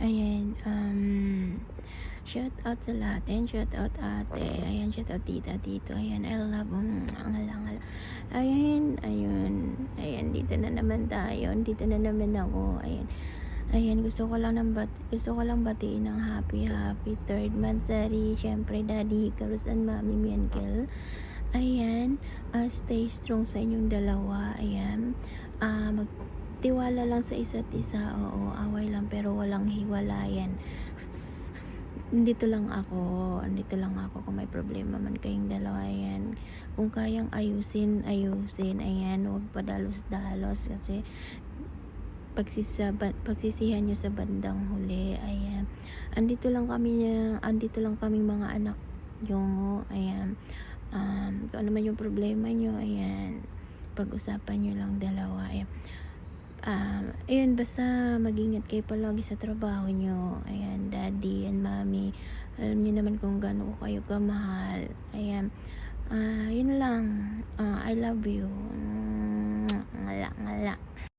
Ayan, shout out sa lahat. Ayan, shout out ate. Ayan, shout out tita, tito. Ayan, I love ngala. Ayan, ayun. Ayan, dito na naman tayo. Dito na naman ako. Ayan. Ayan, gusto ko lang batiin ng happy 3rd monthsary. Syempre, Daddy Carlos and Mami Mienkel. Ayan, stay strong sa inyong dalawa. Ayan, magtiwala lang sa isa't isa. Oo, away lang pero walang hiwalayan. Andito lang ako kung may problema man kayong dalawa. Ayan, kung kayang ayusin. Ayan, huwag padalos-dalos kasi pagsisihan nyo sa bandang huli. Ayan, andito lang kaming mga anak nyo. Ayan, kung ano man yung problema nyo, ayan, pag-usapan nyo lang dalawa. Ayan, ayun, basta mag-ingat kayo palagi sa trabaho nyo. Ayan, Daddy and Mommy, alam nyo naman kung gaano ko kayo kamahal. Ayan, yun lang. I love you. Ngala.